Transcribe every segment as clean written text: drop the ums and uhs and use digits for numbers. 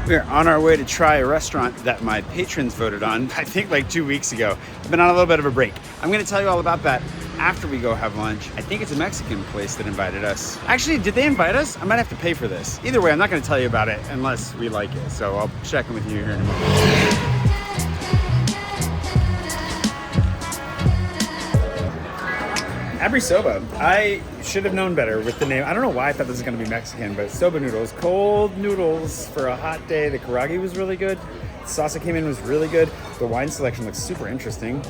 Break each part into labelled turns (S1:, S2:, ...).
S1: We're on our way to try a restaurant that my patrons voted on, I think like 2 weeks ago. I've been on a little bit of a break. I'm gonna tell you all about that after we go have lunch. I think it's a Mexican place that invited us. Actually, did they invite us? I might have to pay for this. Either way, I'm not gonna tell you about it unless we like it. So I'll check in with you here in a moment. Soba. I should have known better with the name. I don't know why I thought this was going to be Mexican, but soba noodles, cold noodles for a hot day. The karage was really good. The salsa came in was really good. The wine selection looks super interesting.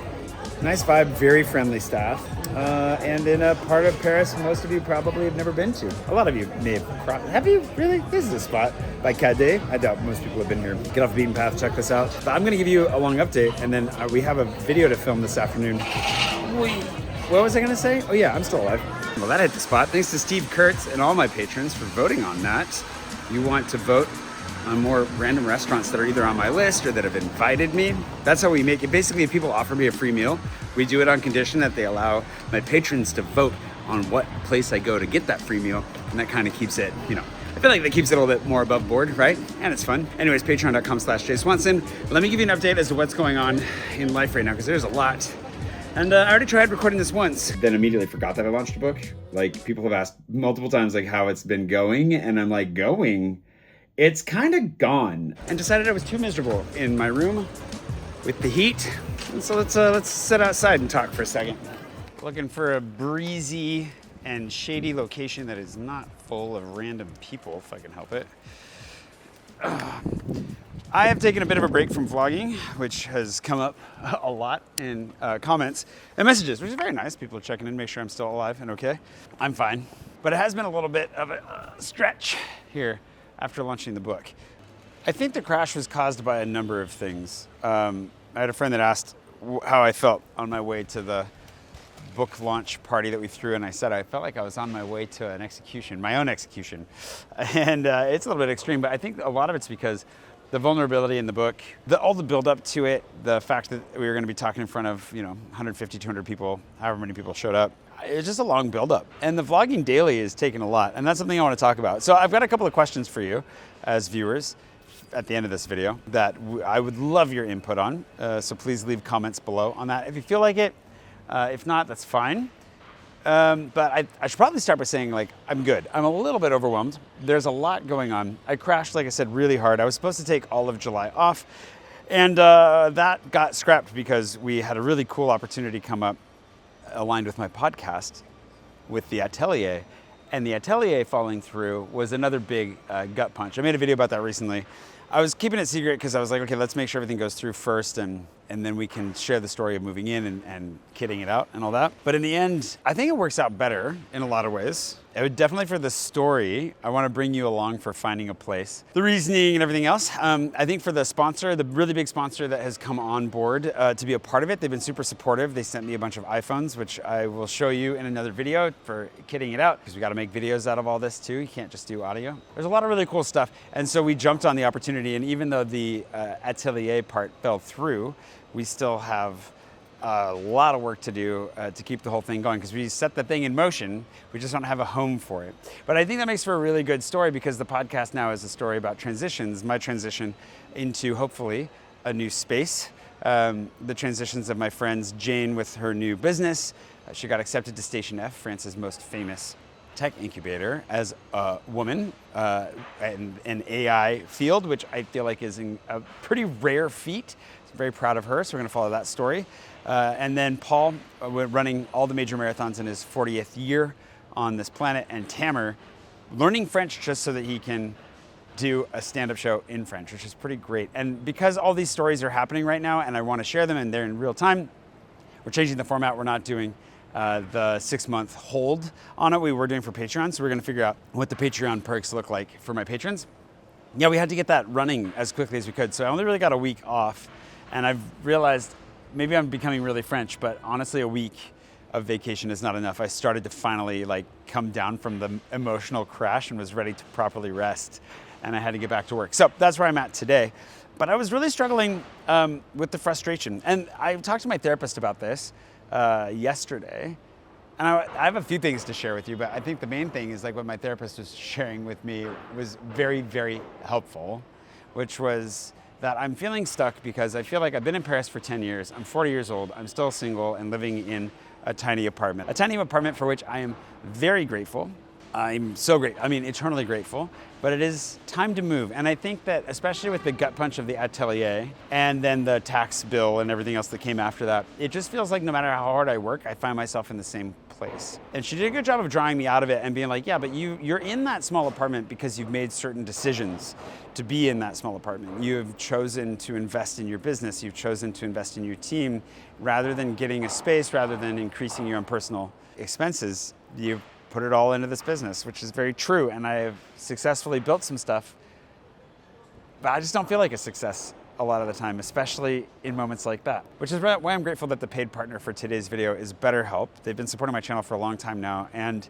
S1: Nice vibe, very friendly staff. And in a part of Paris most of you probably have never been to. A lot of you may have. Have you really? This is a spot by Cadet. I doubt most people have been here. Get off the beaten path, check this out. But I'm going to give you a long update, and then we have a video to film this afternoon. What was I going to say? Oh yeah, I'm still alive. Well, that hit the spot. Thanks to Steve Kurtz and all my patrons for voting on that. You want to vote on more random restaurants that are either on my list or that have invited me. That's how we make it. Basically, if people offer me a free meal, we do it on condition that they allow my patrons to vote on what place I go to get that free meal. And that kind of keeps it, I feel like that keeps it a little bit more above board, right? And it's fun. Anyways, patreon.com/JSwanson. Let me give you an update as to what's going on in life right now, because there's a lot. And I already tried recording this once, then immediately forgot that I launched a book. Like, people have asked multiple times, like, how it's been going, and I'm like, going? It's kind of gone. And decided I was too miserable in my room with the heat. And so let's sit outside and talk for a second. Looking for a breezy and shady location that is not full of random people, if I can help it. I have taken a bit of a break from vlogging, which has come up a lot in comments and messages, which is very nice. People are checking in, make sure I'm still alive and okay. I'm fine. But it has been a little bit of a stretch here after launching the book. I think the crash was caused by a number of things. I had a friend that asked how I felt on my way to the book launch party that we threw, and I said I felt like I was on my way to an execution, my own execution. And it's a little bit extreme, but I think a lot of it's because the vulnerability in the book, all the build up to it, the fact that we were going to be talking in front of 150, 200 people, however many people showed up, it's just a long build up. And the vlogging daily is taking a lot, and that's something I want to talk about. So I've got a couple of questions for you as viewers at the end of this video that I would love your input on. So please leave comments below on that if you feel like it. If not, that's fine. But I should probably start by saying, I'm good. I'm a little bit overwhelmed. There's a lot going on. I crashed, like I said, really hard. I was supposed to take all of July off, and that got scrapped because we had a really cool opportunity come up aligned with my podcast with the Atelier. And the Atelier falling through was another big gut punch. I made a video about that recently. I was keeping it secret because I was like, okay, let's make sure everything goes through first, and then we can share the story of moving in and kidding it out and all that. But in the end, I think it works out better in a lot of ways. It would definitely, for the story, I want to bring you along for finding a place, the reasoning and everything else. I think for the sponsor, the really big sponsor that has come on board to be a part of it, they've been super supportive. They sent me a bunch of iPhones, which I will show you in another video for kidding it out, because we got to make videos out of all this too. You can't just do audio. There's a lot of really cool stuff. And so we jumped on the opportunity, and even though the Atelier part fell through, we still have a lot of work to do to keep the whole thing going, because we set the thing in motion. We just don't have a home for it. But I think that makes for a really good story, because the podcast now is a story about transitions, my transition into hopefully a new space, the transitions of my friends Jane with her new business. She got accepted to Station F, France's most famous tech incubator, as a woman in an AI field, which I feel like is a pretty rare feat. I'm very proud of her, so we're going to follow that story. And then Paul, running all the major marathons in his 40th year on this planet, and Tamer learning French just so that he can do a stand-up show in French, which is pretty great. And because all these stories are happening right now and I want to share them and they're in real time, we're changing the format. We're not doing the 6-month hold on it we were doing for Patreon. So we're going to figure out what the Patreon perks look like for my patrons. Yeah, we had to get that running as quickly as we could. So I only really got a week off, and I've realized maybe I'm becoming really French, but honestly, a week of vacation is not enough. I started to finally come down from the emotional crash and was ready to properly rest, and I had to get back to work. So that's where I'm at today. But I was really struggling with the frustration. And I talked to my therapist about this yesterday. And I have a few things to share with you, but I think the main thing is like what my therapist was sharing with me was very, very helpful, which was that I'm feeling stuck because I feel like I've been in Paris for 10 years. I'm 40 years old. I'm still single and living in a tiny apartment. A tiny apartment for which I am very grateful. I'm so eternally grateful, but it is time to move. And I think that especially with the gut punch of the atelier and then the tax bill and everything else that came after that, it just feels like no matter how hard I work, I find myself in the same place. And she did a good job of drawing me out of it and being like, yeah, but you're in that small apartment because you've made certain decisions to be in that small apartment. You've chosen to invest in your business. You've chosen to invest in your team rather than getting a space, rather than increasing your own personal expenses. You put it all into this business, which is very true. And I have successfully built some stuff, but I just don't feel like a success a lot of the time, especially in moments like that, which is why I'm grateful that the paid partner for today's video is BetterHelp. They've been supporting my channel for a long time now. And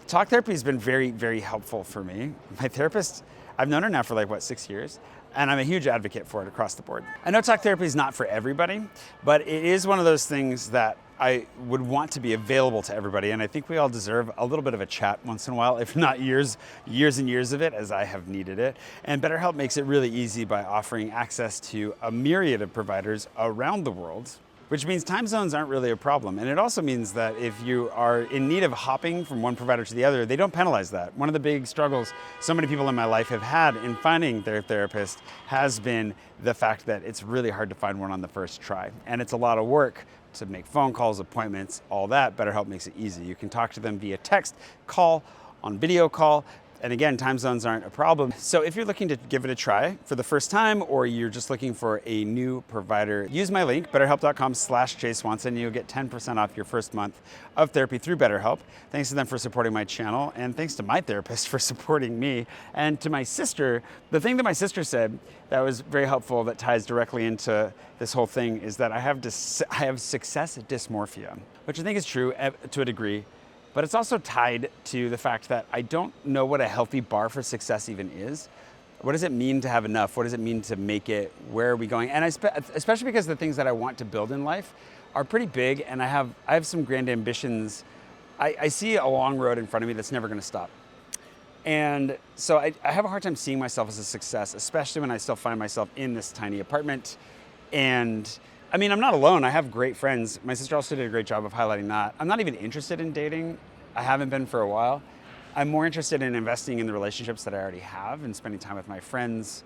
S1: talk therapy has been very, very helpful for me. My therapist, I've known her now for 6 years. And I'm a huge advocate for it across the board. I know talk therapy is not for everybody, but it is one of those things that I would want to be available to everybody. And I think we all deserve a little bit of a chat once in a while, if not years and years of it, as I have needed it. And BetterHelp makes it really easy by offering access to a myriad of providers around the world, which means time zones aren't really a problem. And it also means that if you are in need of hopping from one provider to the other, they don't penalize that. One of the big struggles so many people in my life have had in finding their therapist has been the fact that it's really hard to find one on the first try. And it's a lot of work to make phone calls, appointments, all that. BetterHelp makes it easy. You can talk to them via text, call, on video call. And again, time zones aren't a problem. So if you're looking to give it a try for the first time, or you're just looking for a new provider, use my link, betterhelp.com/jswanson. You'll get 10% off your first month of therapy through BetterHelp. Thanks to them for supporting my channel, and thanks to my therapist for supporting me, and to my sister. The thing that my sister said that was very helpful, that ties directly into this whole thing, is that I have success dysmorphia, which I think is true to a degree. But it's also tied to the fact that I don't know what a healthy bar for success even is. What does it mean to have enough? What does it mean to make it? Where are we going? And especially because the things that I want to build in life are pretty big, and I have some grand ambitions. I see a long road in front of me that's never going to stop. And so I have a hard time seeing myself as a success, especially when I still find myself in this tiny apartment. And I mean, I'm not alone. I have great friends. My sister also did a great job of highlighting that. I'm not even interested in dating. I haven't been for a while. I'm more interested in investing in the relationships that I already have and spending time with my friends.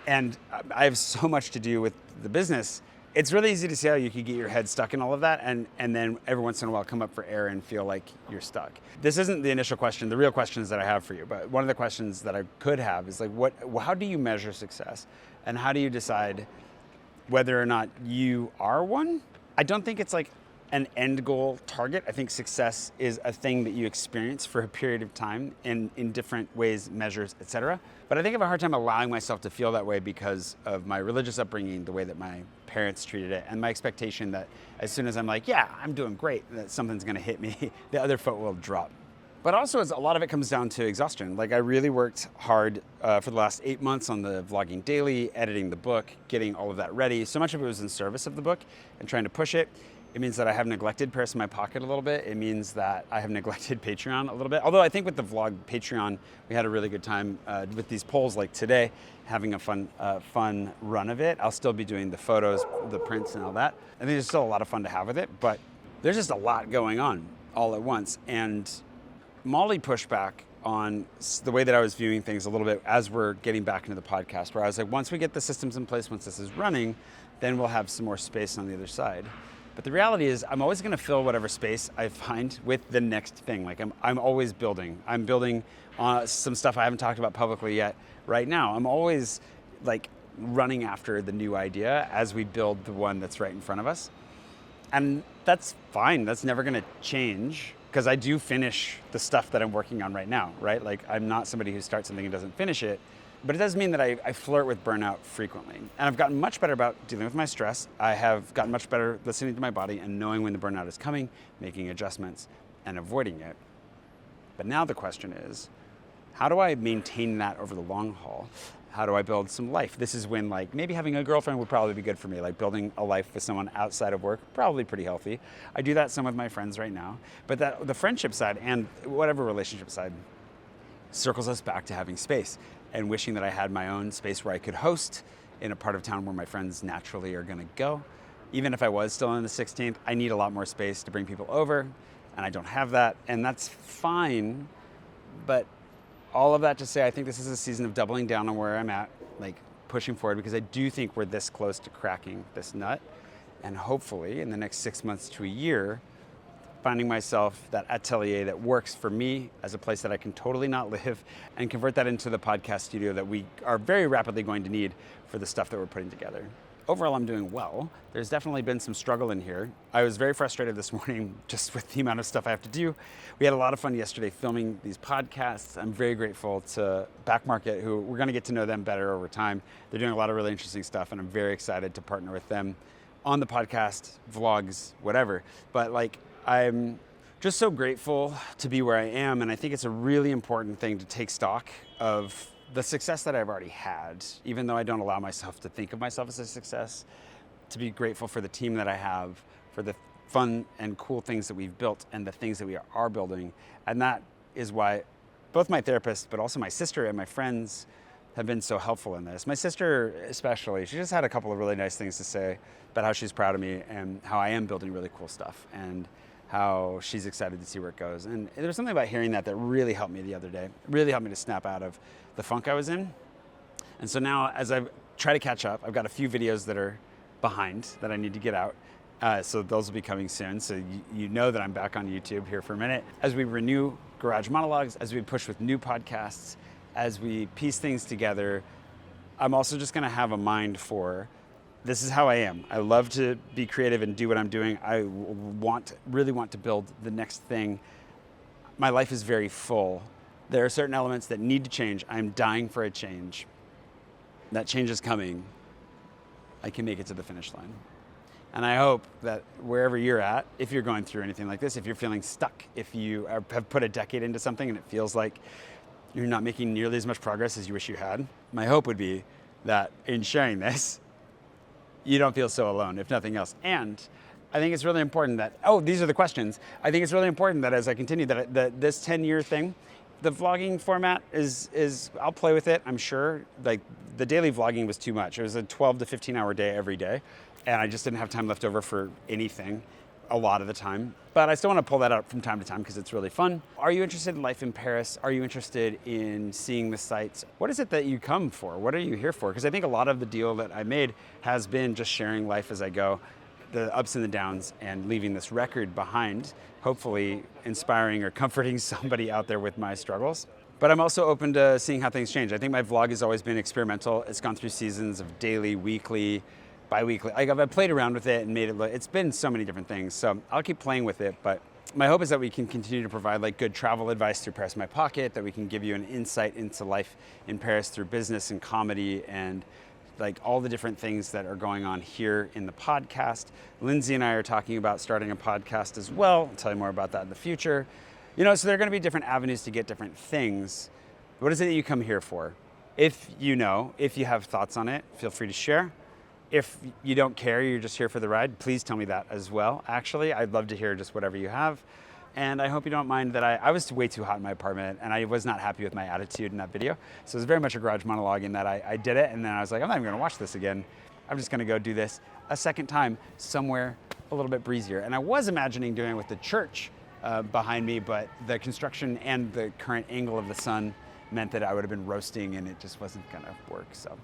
S1: And I have so much to do with the business. It's really easy to see how you could get your head stuck in all of that and then every once in a while come up for air and feel like you're stuck. This isn't the initial question, the real questions that I have for you, but one of the questions that I could have is how do you measure success? And how do you decide whether or not you are one? I don't think it's like an end goal target. I think success is a thing that you experience for a period of time in different ways, measures, etc. But I think I have a hard time allowing myself to feel that way because of my religious upbringing, the way that my parents treated it, and my expectation that as soon as I'm like, yeah, I'm doing great, that something's gonna hit me, the other foot will drop. But also, a lot of it comes down to exhaustion. I really worked hard for the last 8 months on the vlogging daily, editing the book, getting all of that ready. So much of it was in service of the book and trying to push it. It means that I have neglected Paris in my pocket a little bit. It means that I have neglected Patreon a little bit. Although I think with the vlog Patreon, we had a really good time with these polls like today, having a fun run of it. I'll still be doing the photos, the prints and all that. I think there's still a lot of fun to have with it, but there's just a lot going on all at once. And Molly pushed back on the way that I was viewing things a little bit as we're getting back into the podcast, where I was like, once we get the systems in place, once this is running, then we'll have some more space on the other side. But the reality is I'm always gonna fill whatever space I find with the next thing. I'm always building. I'm building some stuff I haven't talked about publicly yet right now. I'm always running after the new idea as we build the one that's right in front of us. And that's fine, that's never gonna change, because I do finish the stuff that I'm working on right now, right? I'm not somebody who starts something and doesn't finish it, but it does mean that I flirt with burnout frequently. And I've gotten much better about dealing with my stress. I have gotten much better listening to my body and knowing when the burnout is coming, making adjustments, and avoiding it. But now the question is, how do I maintain that over the long haul? How do I build some life? This is when like maybe having a girlfriend would probably be good for me, like building a life with someone outside of work, probably pretty healthy. I do that some with my friends right now, but that the friendship side and whatever relationship side circles us back to having space and wishing that I had my own space where I could host in a part of town where my friends naturally are gonna go. Even if I was still on the 16th, I need a lot more space to bring people over, and I don't have that, and that's fine, but all of that to say, I think this is a season of doubling down on where I'm at, like pushing forward, because I do think we're this close to cracking this nut. And hopefully in the next 6 months to a year, finding myself that atelier that works for me as a place that I can totally not live, and convert that into the podcast studio that we are very rapidly going to need for the stuff that we're putting together. Overall, I'm doing well. There's definitely been some struggle in here. I was very frustrated this morning just with the amount of stuff I have to do. We had a lot of fun yesterday filming these podcasts. I'm very grateful to Back Market, who we're gonna get to know them better over time. They're doing a lot of really interesting stuff, and I'm very excited to partner with them on the podcast, vlogs, whatever. But like, I'm just so grateful to be where I am, and I think it's a really important thing to take stock of the success that I've already had, even though I don't allow myself to think of myself as a success, to be grateful for the team that I have, for the fun and cool things that we've built and the things that we are building. And that is why both my therapist, but also my sister and my friends have been so helpful in this. My sister especially, she just had a couple of really nice things to say about how she's proud of me and how I am building really cool stuff, and how she's excited to see where it goes. And there's something about hearing that really helped me the other day. It really helped me to snap out of the funk I was in. And so now as I try to catch up, I've got a few videos that are behind that I need to get out. So those will be coming soon. So you know that I'm back on YouTube here for a minute. As we renew Garage Monologues, as we push with new podcasts, as we piece things together, I'm also just gonna have a mind for, this is how I am. I love to be creative and do what I'm doing. I really want to build the next thing. My life is very full. There are certain elements that need to change. I'm dying for a change. That change is coming. I can make it to the finish line. And I hope that wherever you're at, if you're going through anything like this, if you're feeling stuck, if you have put a decade into something and it feels like you're not making nearly as much progress as you wish you had, my hope would be that in sharing this, you don't feel so alone, if nothing else. And I think it's really important that, these are the questions. I think it's really important that as I continue that this 10-year thing, the vlogging format is I'll play with it, I'm sure. Like the daily vlogging was too much. It was a 12 to 15 hour day every day. And I just didn't have time left over for anything a lot of the time. But I still want to pull that out from time to time because it's really fun. Are you interested in life in Paris? Are you interested in seeing the sights? What is it that you come for? What are you here for? Because I think a lot of the deal that I made has been just sharing life as I go, the ups and the downs, and leaving this record behind, hopefully inspiring or comforting somebody out there with my struggles. But I'm also open to seeing how things change. I think my vlog has always been experimental. It's gone through seasons of daily, weekly, bi-weekly. I've played around with it and made it look, it's been so many different things. So I'll keep playing with it, but my hope is that we can continue to provide like good travel advice through Paris My Pocket, that we can give you an insight into life in Paris through business and comedy and like all the different things that are going on here in the podcast. Lindsay and I are talking about starting a podcast as well. I'll tell you more about that in the future. You know, so there are gonna be different avenues to get different things. What is it that you come here for? If you have thoughts on it, feel free to share. If you don't care, you're just here for the ride, please tell me that as well. Actually, I'd love to hear just whatever you have. And I hope you don't mind that I was way too hot in my apartment and I was not happy with my attitude in that video. So it was very much a garage monologue in that I did it and then I was like, I'm not even gonna watch this again. I'm just gonna go do this a second time somewhere a little bit breezier. And I was imagining doing it with the church behind me, but the construction and the current angle of the sun meant that I would have been roasting and it just wasn't gonna work. So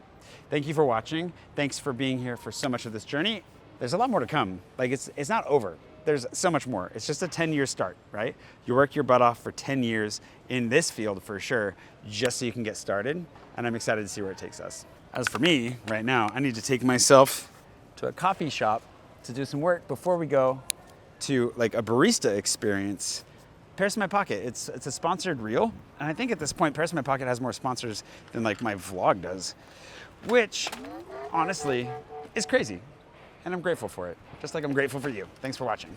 S1: thank you for watching. Thanks for being here for so much of this journey. There's a lot more to come. Like it's not over. There's so much more. It's just a 10-year start, right? You work your butt off for 10 years in this field for sure, just so you can get started. And I'm excited to see where it takes us. As for me, right now, I need to take myself to a coffee shop to do some work before we go to like a barista experience. Paris My Pocket, it's a sponsored reel. And I think at this point, Paris My Pocket has more sponsors than like my vlog does, which honestly is crazy. And I'm grateful for it, just like I'm grateful for you. Thanks for watching.